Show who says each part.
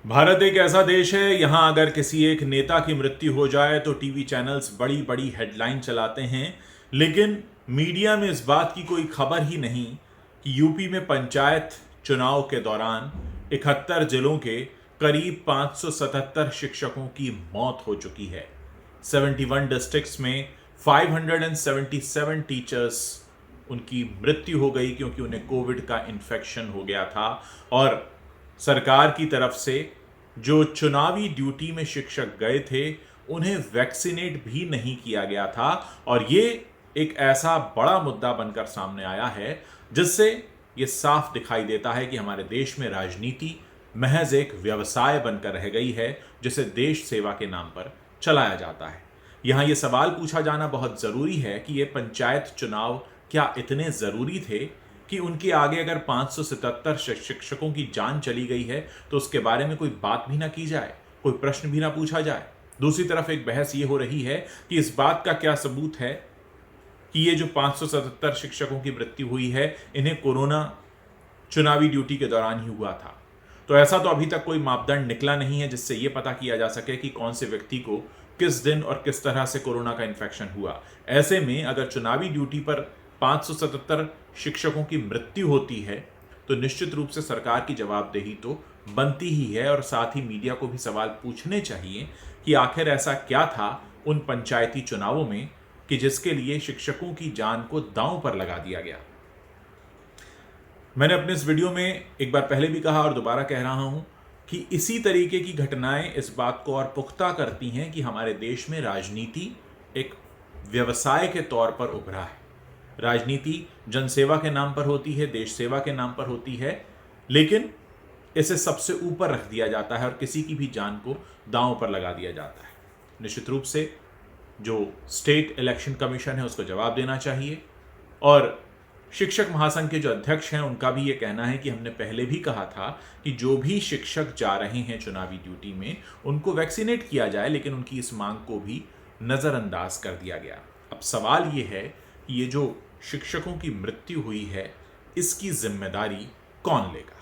Speaker 1: भारत एक ऐसा देश है, यहां अगर किसी एक नेता की मृत्यु हो जाए तो टीवी चैनल्स बड़ी बड़ी हेडलाइन चलाते हैं। लेकिन मीडिया में इस बात की कोई खबर ही नहीं कि यूपी में पंचायत चुनाव के दौरान 71 जिलों के करीब 577 शिक्षकों की मौत हो चुकी है। 71 डिस्ट्रिक्ट्स में 577 टीचर्स उनकी मृत्यु हो गई क्योंकि उन्हें कोविड का इन्फेक्शन हो गया था। और सरकार की तरफ से जो चुनावी ड्यूटी में शिक्षक गए थे उन्हें वैक्सीनेट भी नहीं किया गया था। और ये एक ऐसा बड़ा मुद्दा बनकर सामने आया है जिससे ये साफ दिखाई देता है कि हमारे देश में राजनीति महज एक व्यवसाय बनकर रह गई है जिसे देश सेवा के नाम पर चलाया जाता है। यहां यह सवाल पूछा जाना बहुत जरूरी है कि ये पंचायत चुनाव क्या इतने जरूरी थे कि उनके आगे अगर 577 शिक्षकों की जान चली गई है तो उसके बारे में कोई बात भी ना की जाए, कोई प्रश्न भी ना पूछा जाए। दूसरी तरफ एक बहस ये हो रही है कि इस बात का क्या सबूत है कि ये जो 577 शिक्षकों की मृत्यु हुई है इन्हें कोरोना चुनावी ड्यूटी के दौरान ही हुआ था। तो ऐसा तो अभी तक कोई मापदंड निकला नहीं है जिससे यह पता किया जा सके कि कौन से व्यक्ति को किस दिन और किस तरह से कोरोना का इन्फेक्शन हुआ। ऐसे में अगर चुनावी ड्यूटी पर 577 शिक्षकों की मृत्यु होती है तो निश्चित रूप से सरकार की जवाबदेही तो बनती ही है। और साथ ही मीडिया को भी सवाल पूछने चाहिए कि आखिर ऐसा क्या था उन पंचायती चुनावों में कि जिसके लिए शिक्षकों की जान को दांव पर लगा दिया गया। मैंने अपने इस वीडियो में एक बार पहले भी कहा और दोबारा कह रहा हूं कि इसी तरीके की घटनाएं इस बात को और पुख्ता करती हैं कि हमारे देश में राजनीति एक व्यवसाय के तौर पर उभरा है। राजनीति जनसेवा के नाम पर होती है, देश सेवा के नाम पर होती है, लेकिन इसे सबसे ऊपर रख दिया जाता है और किसी की भी जान को दांव पर लगा दिया जाता है। निश्चित रूप से जो स्टेट इलेक्शन कमीशन है उसको जवाब देना चाहिए। और शिक्षक महासंघ के जो अध्यक्ष हैं उनका भी ये कहना है कि हमने पहले भी कहा था कि जो भी शिक्षक जा रहे हैं चुनावी ड्यूटी में उनको वैक्सीनेट किया जाए, लेकिन उनकी इस मांग को भी नजरअंदाज कर दिया गया। अब सवाल ये है कि ये जो शिक्षकों की मृत्यु हुई है इसकी जिम्मेदारी कौन लेगा।